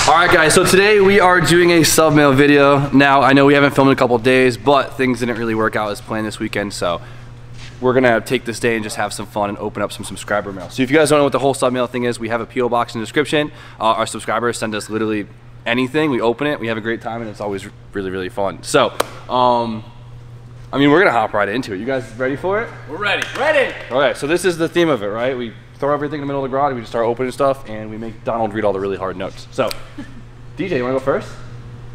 Alright guys, so today we are doing a sub mail video. Now I know we haven't filmed in a couple of days, but things didn't really work out as planned this weekend, so we're gonna take this day and just have some fun and open up some subscriber mail. So if you guys don't know what the whole sub mail thing is, we have a PO box in the description. Our subscribers send us literally anything, we open it, we have a great time, and it's always really fun. So, I mean, we're gonna hop right into it. You guys ready for it? We're ready. Ready! Okay, so this is the theme of it, right? We throw everything in the middle of the garage, we just start opening stuff, and we make Donald read all the really hard notes. So, DJ, you wanna go first?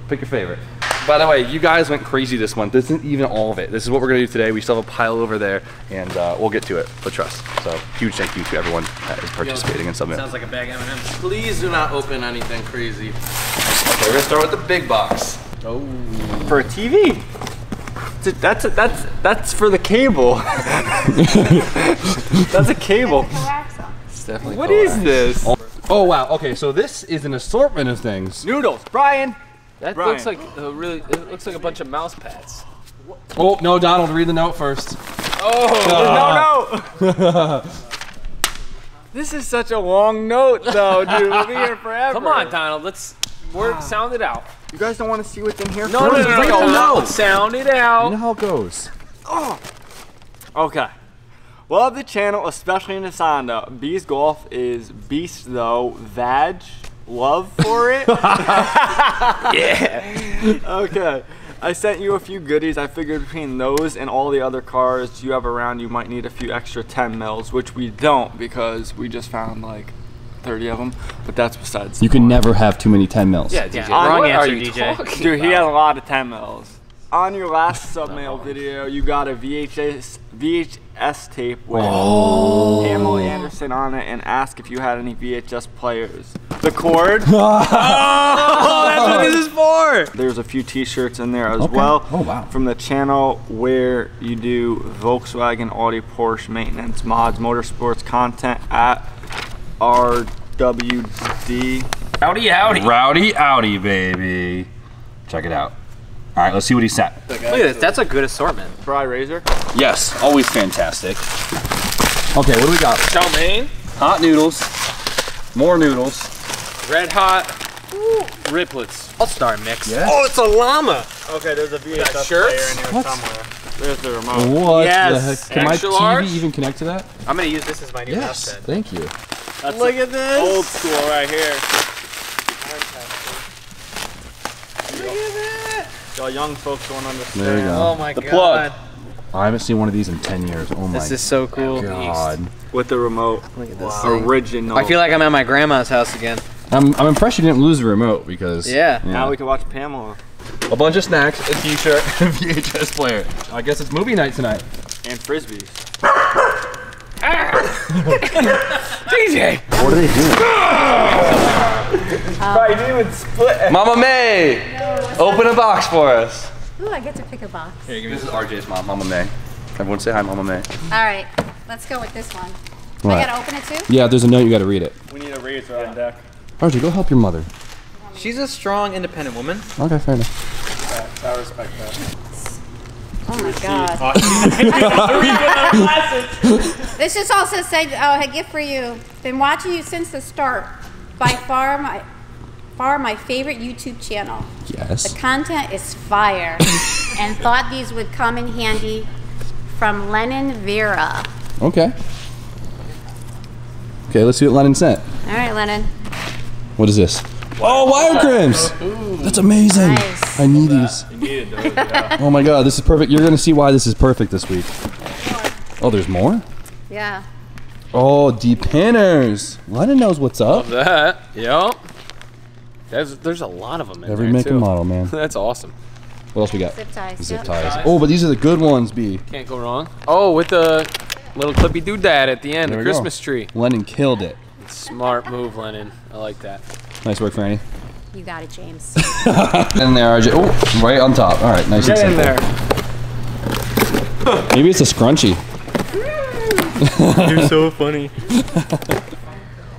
Pick your favorite. By the way, you guys went crazy this month. This isn't even all of it. This is what we're gonna do today. We still have a pile over there, and we'll get to it, but trust. So, huge thank you to everyone that is participating in Submit. Sounds like a bag of M&M's. Please do not open anything crazy. Okay, we're gonna start with the big box. Oh. For a TV. That's for the cable. That's a cable. It's definitely What is this? Oh wow, okay, so this is an assortment of things. Noodles, Brian. That Brian. looks like a it looks like a bunch of mouse pads. Oh, no, Donald, read the note first. Oh, no. This is such a long note, though, dude. We'll be here forever. Come on, Donald, let's sound it out. You guys don't want to see what's in here? No, sound it out. You know how it goes. Oh. Okay. Love the channel, especially in the Sonda. Bees Golf is beast, though. Vag. Love for it. Yeah. Okay. I sent you a few goodies. I figured between those and all the other cars you have around, you might need a few extra 10 mils, which we don't because we just found like 30 of them. But that's besides. You can never have too many 10 mils. Yeah, DJ. On Wrong what answer, are you DJ. Dude, he had a lot of 10 mils. On your last submail video, you got a VHS tape with Pamela Anderson on it and asked if you had any VHS players. The cord. Oh, that's what this is for. There's a few t-shirts in there as well. Oh, wow. From the channel where you do Volkswagen, Audi, Porsche maintenance, mods, motorsports content at RWD. Howdy, howdy. Rowdy Audi, baby. Check it out. All right, let's see what he sent. Look at this. That's a good assortment. Fry Razor. Yes, always fantastic. Okay, what do we got? Chow mein. Hot noodles. More noodles. Red hot. Riplets. All-star mix. Yes. Oh, it's a llama. Okay, there's a VHS shirts? player in here What? somewhere. There's the remote. What Yes. the heck? Can my Extra TV large? even connect to that? I'm gonna use this as my new mouse Yes, pad. thank you. That's Look at this. Old school right here. Look at that. Y'all young folks don't understand. There you go. Oh my The god. plug. I haven't seen one of these in 10 years. Oh my This is so cool. god. With the remote. Look at this Wow. thing. Original. I feel like I'm at my grandma's house again. I'm impressed you didn't lose the remote because Yeah. Now we can watch Pamela. a bunch of snacks, a t-shirt, and a VHS player. I guess it's movie night tonight. And frisbees. DJ. What are they doing? Right, you didn't even split. Mama May, open a box for us. Ooh, I get to pick a box. This is RJ's mom, Mama May. Everyone say hi, Mama May. All right, let's go with this one. What? I gotta open it too? Yeah, there's a note, you gotta read it. We need a razor on deck. RJ, go help your mother. She's a strong, independent woman. Okay, fair enough. I respect that. Oh my God. This just also said, oh, a gift for you. Been watching you since the start. By far my favorite YouTube channel. Yes. The content is fire. And thought these would come in handy from Lennon Vera. Okay. Okay, let's see what Lennon sent. All right, Lennon. What is this? Oh, wire crims! That's amazing. Nice. I need these. You needed those, yeah. Oh my god, this is perfect. You're gonna see why this is perfect this week. Oh, there's more? Yeah. Oh, D-pinners. Lennon knows what's up. That. Yep. There's a lot of them in Every there make too. and model, man. That's awesome. What else we got? Zip ties. Zip yep. ties. Oh, but these are the good ones, B. Can't go wrong. Oh, with the little clippy doodad at the end, There the we go. Christmas tree. Lennon killed it. Smart move, Lennon. I like that. Nice work, Franny. You got it, James. In there, RJ. Oh, right on top. All right, nice Get and in simple. there. Maybe it's a scrunchie. You're so funny.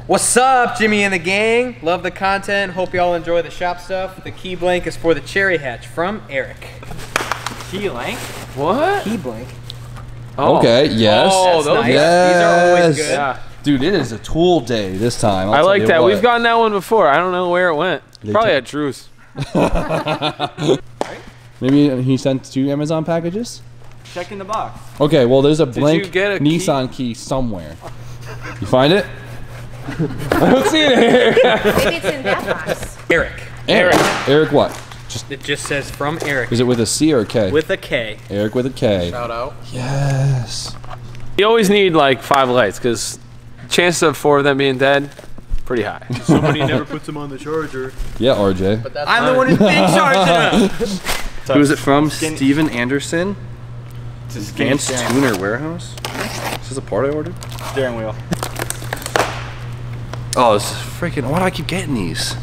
What's up, Jimmy and the gang? Love the content. Hope y'all enjoy the shop stuff. The key blank is for the cherry hatch from Eric. Key length? What? Key blank. Oh. Okay, yes. Oh, That's those nice. Yes. These are always good. Yeah. Dude, it is a tool day this time. I like that. We've gotten that one before. I don't know where it went. Probably at Drew's. Maybe he sent 2 Amazon packages? Check in the box. Okay, well, there's a blank you get a Nissan key somewhere. You find it? I don't see it here. Maybe it's in that box. Eric. Eric what? It just says from Eric. Is it with a C or a K? With a K. Eric with a K. Shout out. Yes. You always need like 5 lights because chances of 4 of them being dead, pretty high. Somebody never puts them on the charger. Yeah, RJ. But that's I'm the one who's been charging him. Who is it from? Steven Anderson? Advanced Tuner Warehouse? Is this a part I ordered? Steering wheel. Oh, this is freaking. Why do I keep getting these?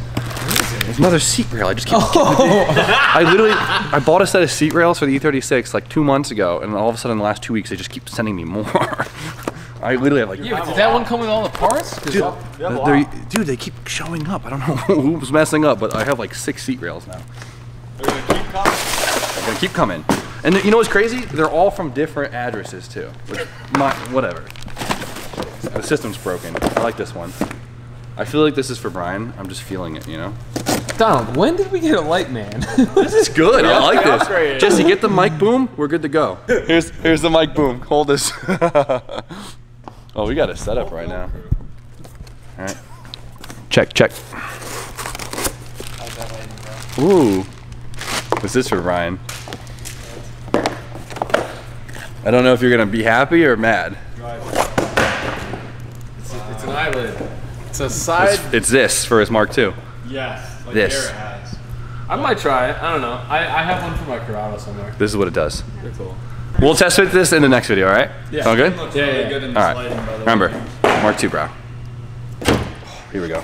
There's another seat rail. I just keep I bought a set of seat rails for the E36 like 2 months ago, and all of a sudden in the last 2 weeks they just keep sending me more. I literally have like. Yeah, did that one come with all the parts? Dude, they keep showing up. I don't know who's messing up, but I have like 6 seat rails now. They're gonna keep coming. They're gonna keep coming. And you know what's crazy? They're all from different addresses too. Whatever. The system's broken. I like this one. I feel like this is for Brian. I'm just feeling it, you know? Donald, when did we get a light man? This is good. I like this. Upgraded. Jesse, get the mic boom. We're good to go. Here's the mic boom. Hold this. Oh, we got a setup right now. All right. Check. Ooh. This is for Ryan. I don't know if you're gonna be happy or mad. It's an eyelid. It's a side. It's this for his Mark II. Yes. Like This. Garrett has. I might try it. I don't know. I have one for my Corrado somewhere. This is what it does. They're cool. We'll test fit this in the next video, all right? Yeah. Sound good? Looks Yeah, really yeah. good in All this right. lighting, by the way. Remember, Mark II brow. Here we go.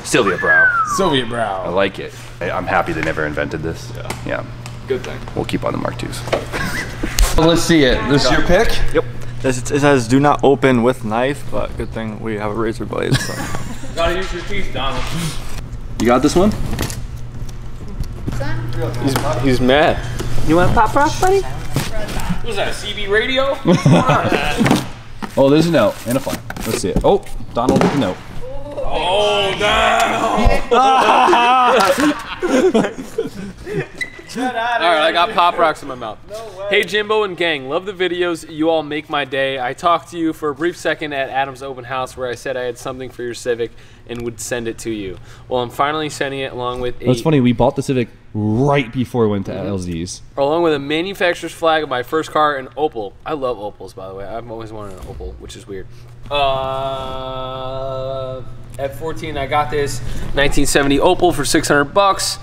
Sylvia brow. Soviet I brow. like it. I'm happy they never invented this. Yeah. Good thing. We'll keep on the Mark IIs. Well, let's see it. This is your pick? Yep. It says do not open with knife, but good thing we have a razor blade. So. Gotta use your teeth, Donald. You got this one? He's mad. You want a pop rock, buddy? What was that, a CB radio? Oh, there's a note and a file. Let's see it. Oh, Donald with the note. Oh, Alright, I got pop rocks in my mouth. Hey Jimbo and gang, love the videos. You all make my day. I talked to you for a brief second at Adam's open house where I said I had something for your Civic and would send it to you. Well, I'm finally sending it along with That's funny. We bought the Civic right before we went to LZ's. along with a manufacturer's flag of my first car, an Opal. I love Opals, by the way. I've always wanted an Opal, which is weird. At 14, I got this 1970 Opal for 600 bucks.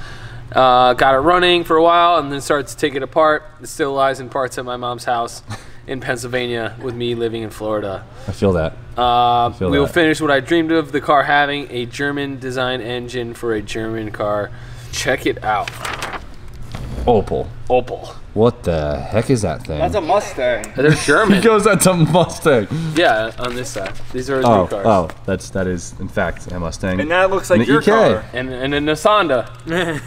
Got it running for a while and then started to take it apart. It still lies in parts at my mom's house in Pennsylvania with me living in Florida. I feel that. We will finish what I dreamed of, the car having a German design engine for a German car. Check it out. Opal. Opal. What the heck is that thing? That's a Mustang. They're German. He goes, that's a Mustang. Yeah, on this side. These are his new cars. That is in fact a Mustang. And that looks like And the your EK. car. And a Nisanda.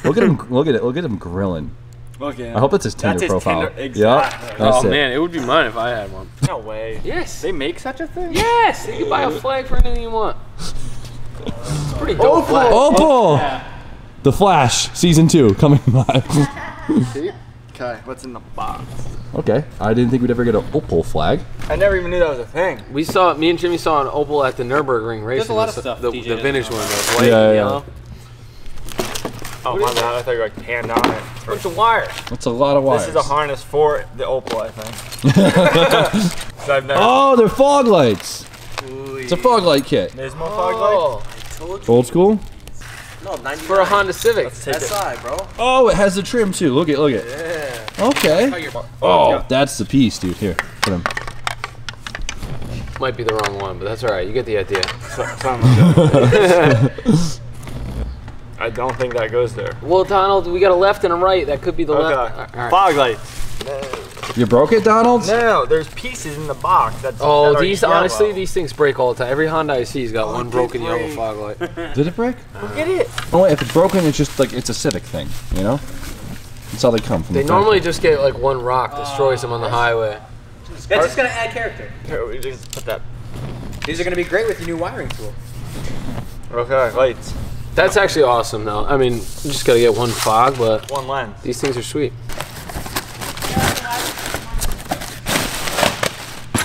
Look at him! Look at him grilling. Look at him. I hope that's his Tinder his profile. Tinder- exactly. Yep, that's Oh it. man, it would be mine if I had one. No way. Yes. They make such a thing? Yes, you can buy a flag for anything you want. It's pretty dope flag. Opal. The Flash season 2 coming live. Okay, what's in the box? Okay, I didn't think we'd ever get an Opal flag. I never even knew that was a thing. Me and Jimmy saw an Opal at the Nürburgring race. There's a lot of stuff The DJ doesn't vintage know. one, the white Yeah, and yeah. yellow. Oh my bad, I thought you were like hand on it. Bunch of wires. That's a lot of wires. This is a harness for the Opal, I think. So I've never. Oh, they're fog lights. It's a fog light kit. There's more fog lights. Old school. No, 99. For a Honda Civic. Take it. SI, bro. Oh, it has the trim too. Look it. Yeah. Okay. Oh, that's the piece, dude. Here, put him. Might be the wrong one, but that's all right. You get the idea. I don't think that goes there. Well, Donald, we got a left and a right. That could be the Okay. left. All right. Fog lights. You broke it, Donald? No, there's pieces in the box. That Oh, are these yellow. honestly, these things break all the time. Every Honda I see has got one they broken yellow break. fog light. Did it break? Look at it. Oh, wait, if it's broken, it's just like it's a Civic thing, you know? That's how they come from. They the normally factory. just get like one rock destroys them on the highway. That's just gonna add character. Here, we just put that These are going to be great with your new wiring tool. Okay, lights. That's actually awesome, though. I mean, you just gotta get one fog, but One lens. these things are sweet.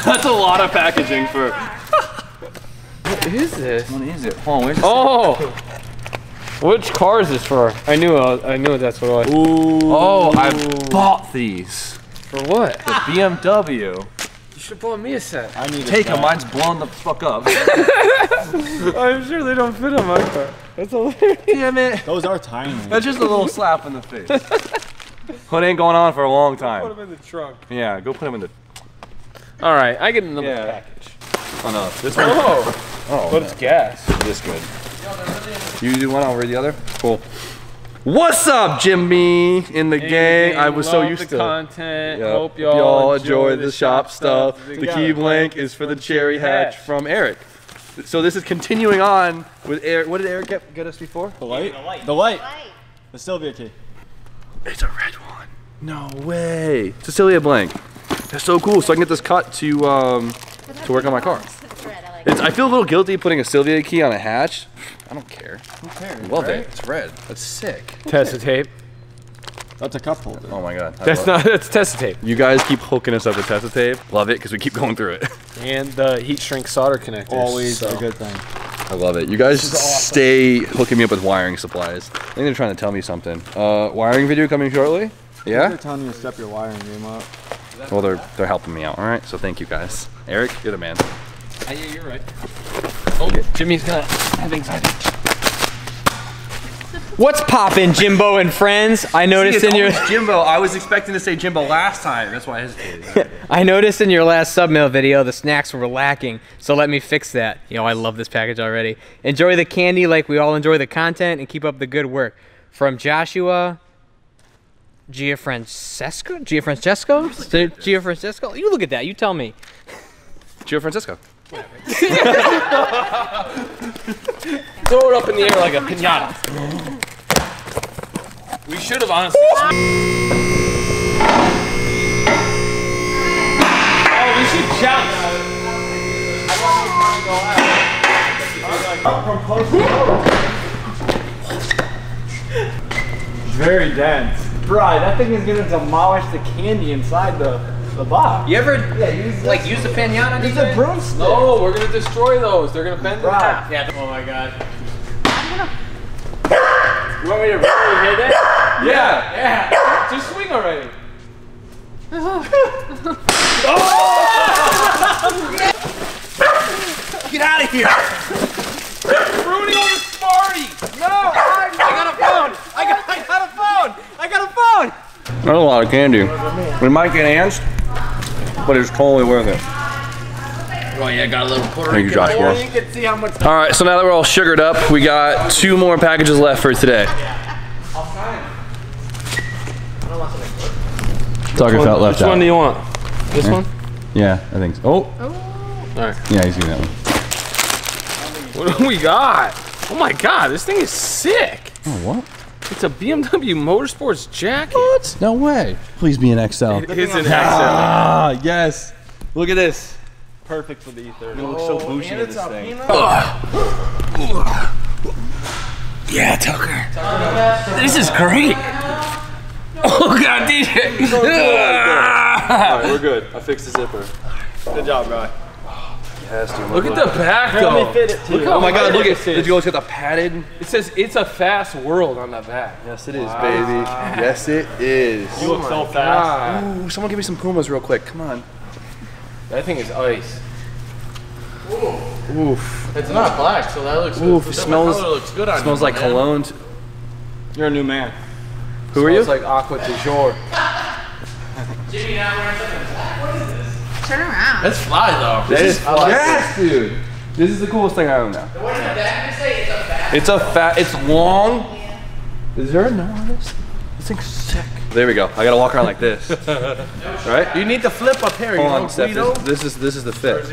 That's a lot of packaging for. What is this? What is it? Hold on, where's Oh! Which car is this for? I knew that's what it was. Ooh. Oh, I bought these. For what? The BMW. You should have bought me a set. I need Take them, mine's blown the fuck up. I'm sure they don't fit on my car. That's hilarious. Damn it. Those are tiny. That's just a little slap in the face. Well, it ain't going on for a long Put time. them in the trunk. Yeah, go put them in the. All right, I get another Yeah. package. Oh no, this one. Oh, but it's gas. This good. You do one, I'll read the other. Cool. What's up, Jimmy? In the gang. I was so Love used the to. content. Yep. Hope y'all enjoy the shop stuff. The Yeah. key blank is for the cherry hatch from Eric. So this is continuing on with Eric. What did Eric get us before? The light? The light. The Sylvia key. It's a red one. No way. Cecilia blank. That's so cool. So I can get this cut to work on my car. I feel a little guilty putting a Sylvia key on a hatch. I don't care. Who cares? Love right? it. It's red. That's sick. Tessa tape. That's a cup holder. Oh my god. That's Tessa tape. You guys keep hooking us up with Tessa tape. Love it because we keep going through it. And the heat shrink solder connectors. Always so. a good thing. I love it. You guys stay hooking me up with wiring supplies. I think they're trying to tell me something. Wiring video coming shortly? They're Yeah? telling you to step your wiring game up. Well, they're helping me out. All right. So thank you guys. Eric, you're the man. Yeah, you're right. Oh, Jimmy's gonna have anxiety. What's poppin', Jimbo and friends? I noticed in your Jimbo. I was expecting to say Jimbo last time. That's why I hesitated. I noticed in your last submail video the snacks were lacking, so let me fix that. You know, I love this package already. Enjoy the candy like we all enjoy the content, and keep up the good work. From Joshua Gianfrancesco? Gianfrancesco? You look at that. You tell me. Gio Francisco. Throw it up in the air like a piñata. We should have honestly. Oh, we should jump. Very dense. Bro, that thing is gonna demolish the candy inside the box. You ever use the piñata? It's a broomstick. No, we're gonna destroy those. They're gonna bend in Right. half. Yeah. Oh my god. You want me to really hit it? Yeah. Yeah. Just swing already. Get out of here. Ruining all the Smarties. No! I got a phone! I got a phone! That's a lot of candy. We might get ants, but it's totally worth it. Oh yeah, got a little Puerto Thank you, Rican. Joshua. You can see how much. All right, so now that we're all sugared up, we got 2 more packages left for today. Tucker felt left Which out. one do you want? This one? Yeah, I think so. Oh. Alright. Yeah, he's getting that one. What do we got? Oh my god, this thing is sick. Oh, what? It's a BMW Motorsports jacket. What? No way. Please be an XL. It is an XL. Ah, yes. Look at this. Perfect for the E30. It looks so bougie in this thing. Yeah, Tucker. This is great. Oh god, DJ. Alright, we're good. I fixed the zipper. Good job, guy. Look at the back though. Fit it too. Oh my god, look at it. did you guys get the padded? It says it's a fast world on the back. Yes, it is, baby. Yes, it is. You look so fast. Ooh, someone give me some Pumas real quick. Come on. That thing is ice. Oof. It's not black, so that looks Oof, good. it smells- Color looks good on Smells you, like man. cologne. You're a new man. Who are you? Smells like aqua du jour. Turn around. That's fly though. That is yes, dude. This is the coolest thing I own now. It's a fat. It's long. Is there a no on this? This thing's sick. There we go. I gotta walk around like this. Right? You need to flip up here. Hold you know, on, Steph. Guido? This is the fit.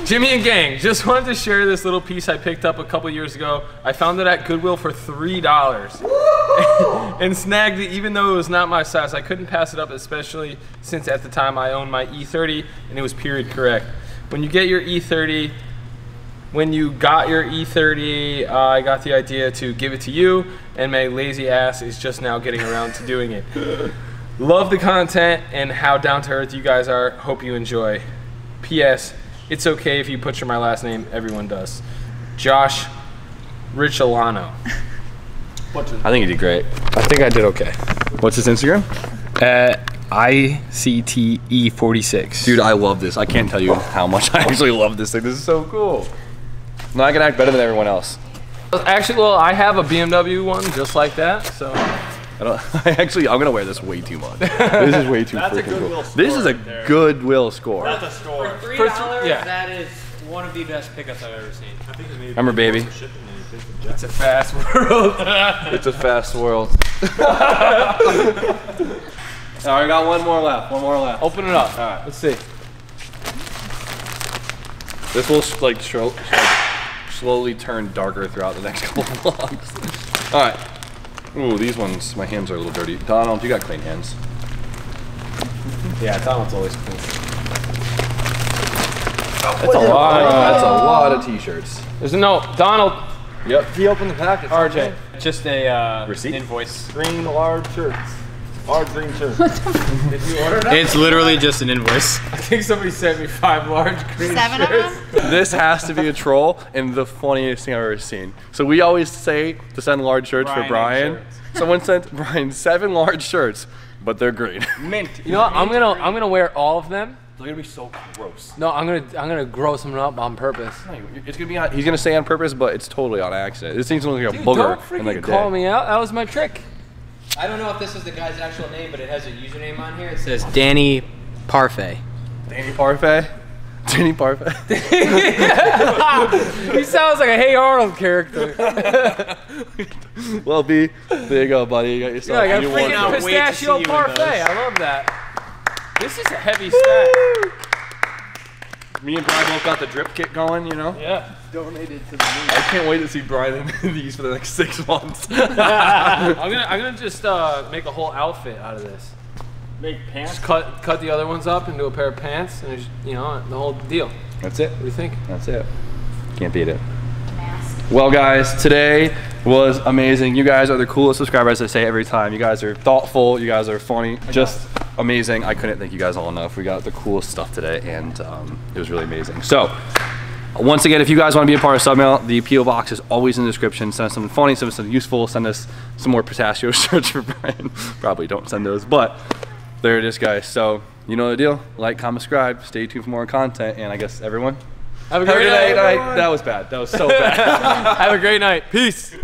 Jimmy and gang, just wanted to share this little piece I picked up a couple years ago. I found it at Goodwill for $3 and snagged it even though it was not my size. I couldn't pass it up, especially since at the time I owned my E30 and it was period correct. when you get your E30, when you got your E30, I got the idea to give it to you, and my lazy ass is just now getting around to doing it. Love the content and how down to earth you guys are. Hope you enjoy. P.S. It's okay if you butcher my last name. Everyone does. Josh Richolano. I think you did great. I think I did okay. What's his Instagram? ICTE46. Dude, I love this. I can't tell you how much I actually love this thing. This is so cool. Now I can act better than everyone else. Actually, well, I have a BMW one just like that, so. I'm gonna wear this way too much. This is way too freaking cool. This is a Goodwill score. That's a score. For $3, yeah. that is one of the best pickups I've ever seen. Remember, baby? It's a fast world. It's a fast world. All right, I got one more left. One more left. Open it up. All right. Let's see. This will like slowly turn darker throughout the next couple of vlogs. All right. Ooh, these ones, my hands are a little dirty. Donald, you got clean hands. Yeah, Donald's always cool. That's a lot. That's a lot of t-shirts. There's no Donald. Yep. He opened the package. RJ. Just a Receipt? invoice. Green large shirts. Large green shirts. Did you order that? It's literally just an invoice. I think somebody sent me 5 large green 7 of shirts. them? This has to be a troll and the funniest thing I've ever seen. So we always say to send large shirts for Brian. Someone sent Brian 7 large shirts, but they're green. Mint. You know what? I'm gonna wear all of them. They're gonna be so gross. No, I'm gonna gross them up on purpose. It's gonna be on, he's gonna say on purpose, but it's totally on accident. This thing's looking like a Dude, booger don't in like a freaking call day. me out. That was my trick. I don't know if this is the guy's actual name, but it has a username on here. It says Danny Parfait. Danny Parfait? Danny Parfait? He sounds like a Hey Arnold character. Well, B, there you go, buddy. You got yourself Yeah, I got a a new freaking one. pistachio parfait. I love that. This is a heavy stack. Me and Brian both got the drip kit going, you know? Yeah. Donated to the I can't wait to see Brian in these for the next 6 months. I'm gonna just make a whole outfit out of this. Make pants. Just cut the other ones up into a pair of pants, and just, you know, the whole deal. That's it. What do you think? That's it. Can't beat it. Well, guys, today was amazing. You guys are the coolest subscribers, I say every time. You guys are thoughtful. You guys are funny. Just amazing. I couldn't thank you guys all enough. We got the coolest stuff today, and it was really amazing. So, once again, if you guys want to be a part of Submail, the P.O. box is always in the description. Send us something funny, send us something useful, send us some more pistachio shirts for Brian. Probably don't send those, but there it is, guys. So, you know the deal. Like, comment, subscribe. Stay tuned for more content, and I guess everyone, Have a great night. That was bad. That was so bad. Have a great night. Peace.